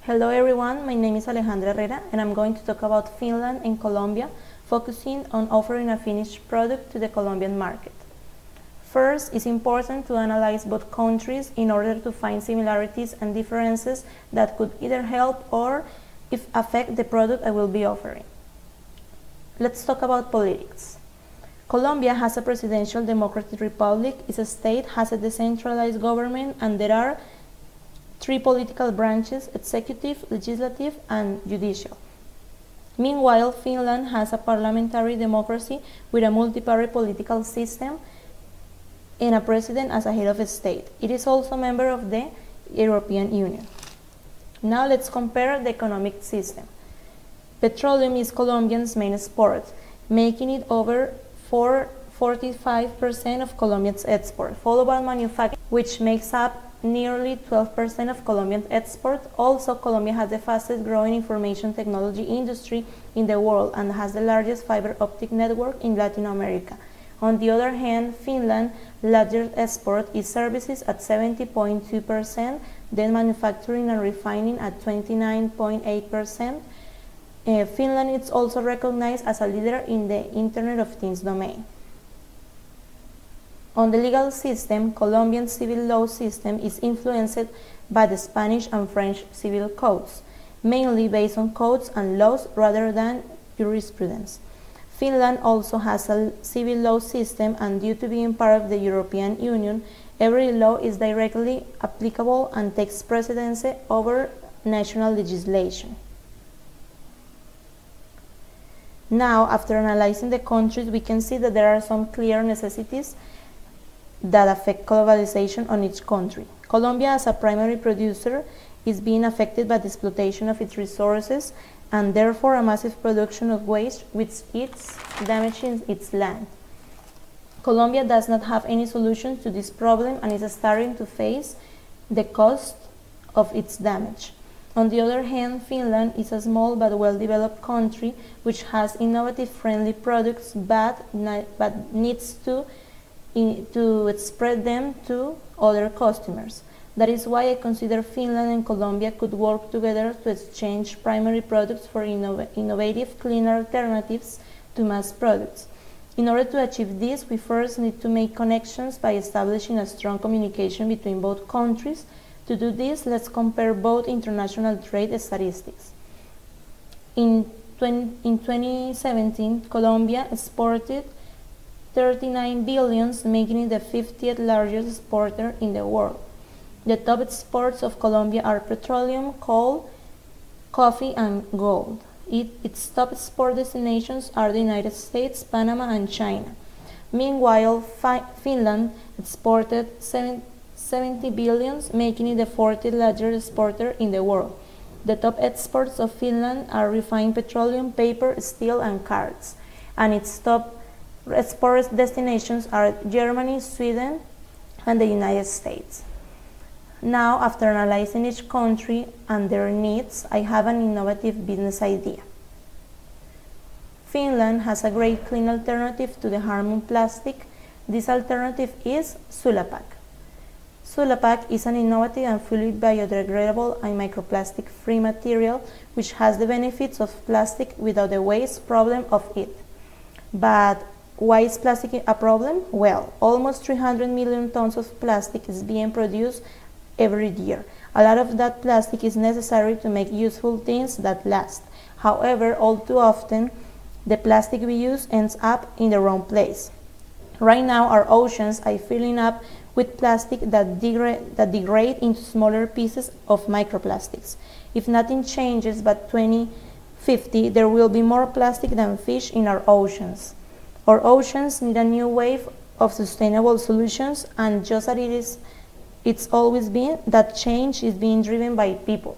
Hello everyone, my name is Alejandra Herrera and I'm going to talk about Finland and Colombia, focusing on offering a finished product to the Colombian market. First, it's important to analyze both countries in order to find similarities and differences that could either help or affect the product I will be offering. Let's talk about politics. Colombia has a presidential democratic republic, its state has a decentralized government, and there are three political branches: executive, legislative, and judicial. Meanwhile, Finland has a parliamentary democracy with a multi-party political system and a president as a head of state. It is also a member of the European Union. Now let's compare the economic system. Petroleum is Colombia's main export, making it over 45% of Colombia's export, followed by manufacturing, which makes up nearly 12% of Colombian export. Also, Colombia has the fastest growing information technology industry in the world and has the largest fiber optic network in Latin America. On the other hand, Finland's largest export is services at 70.2%, then manufacturing and refining at 29.8%. Finland is also recognized as a leader in the Internet of Things domain. On the legal system, Colombian civil law system is influenced by the Spanish and French civil codes, mainly based on codes and laws rather than jurisprudence. Finland also has a civil law system, and due to being part of the European Union, every law is directly applicable and takes precedence over national legislation. Now, after analyzing the countries, we can see that there are some clear necessities that affect globalization on each country. Colombia, as a primary producer, is being affected by the exploitation of its resources and therefore a massive production of waste which is damaging its land. Colombia does not have any solutions to this problem and is starting to face the cost of its damage. On the other hand, Finland is a small but well-developed country which has innovative, friendly products but needs to spread them to other customers. That is why I consider Finland and Colombia could work together to exchange primary products for innovative, clean alternatives to mass products. In order to achieve this, we first need to make connections by establishing a strong communication between both countries. To do this, let's compare both international trade statistics. In 2017, Colombia exported 39 billion, making it the 50th largest exporter in the world. The top exports of Colombia are petroleum, coal, coffee, and gold. Its top export destinations are the United States, Panama, and China. Meanwhile, Finland exported 70 billion, making it the 40th largest exporter in the world. The top exports of Finland are refined petroleum, paper, steel, and cards, and its top export destinations are Germany, Sweden, and the United States. Now, after analyzing each country and their needs, I have an innovative business idea. Finland has a great clean alternative to the harmful plastic. This alternative is Sulapac. Sulapac is an innovative and fully biodegradable and microplastic-free material which has the benefits of plastic without the waste problem of it. But why is plastic a problem? Well, almost 300 million tons of plastic is being produced every year. A lot of that plastic is necessary to make useful things that last. However, all too often, the plastic we use ends up in the wrong place. Right now, our oceans are filling up with plastic that degrade into smaller pieces of microplastics. If nothing changes by 2050, there will be more plastic than fish in our oceans. Our oceans need a new wave of sustainable solutions, and just as it's always been, that change is being driven by people.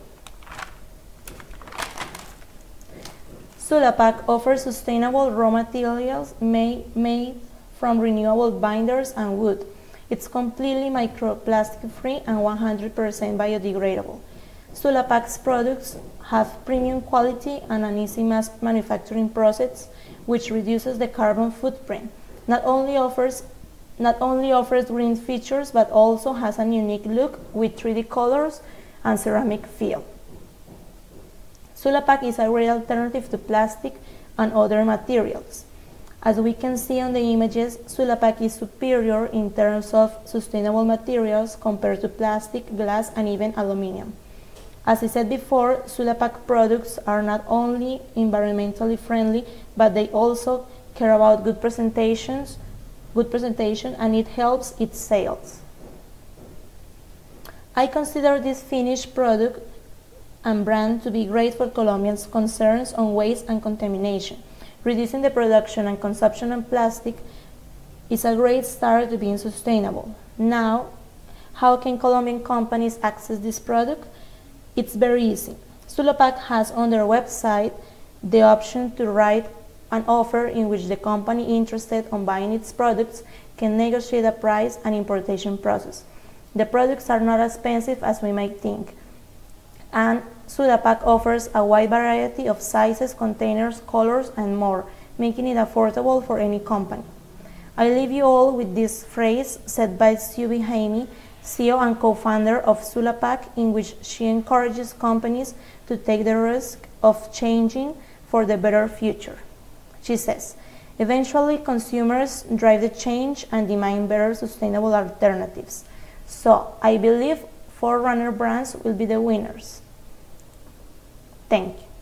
Sulapac offers sustainable raw materials made from renewable binders and wood. It's completely microplastic-free and 100% biodegradable. Sulapac's products have premium quality and an easy mass manufacturing process, which reduces the carbon footprint. Not only offers green features, but also has a unique look with 3D colors and ceramic feel. Sulapac is a great alternative to plastic and other materials. As we can see on the images, Sulapac is superior in terms of sustainable materials compared to plastic, glass, and even aluminum. As I said before, Sulapac products are not only environmentally friendly, but they also care about good presentation, and it helps its sales. I consider this finished product and brand to be great for Colombians' concerns on waste and contamination. Reducing the production and consumption of plastic is a great start to being sustainable. Now, how can Colombian companies access this product? It's very easy. Sulapac has on their website the option to write an offer in which the company interested in buying its products can negotiate a price and importation process. The products are not as expensive as we might think, and Sulapac offers a wide variety of sizes, containers, colors, and more, making it affordable for any company. I leave you all with this phrase said by Subi Haimi, CEO and co-founder of Sulapac, in which she encourages companies to take the risk of changing for the better future. She says, eventually consumers drive the change and demand better sustainable alternatives. So I believe forerunner brands will be the winners. Thank you.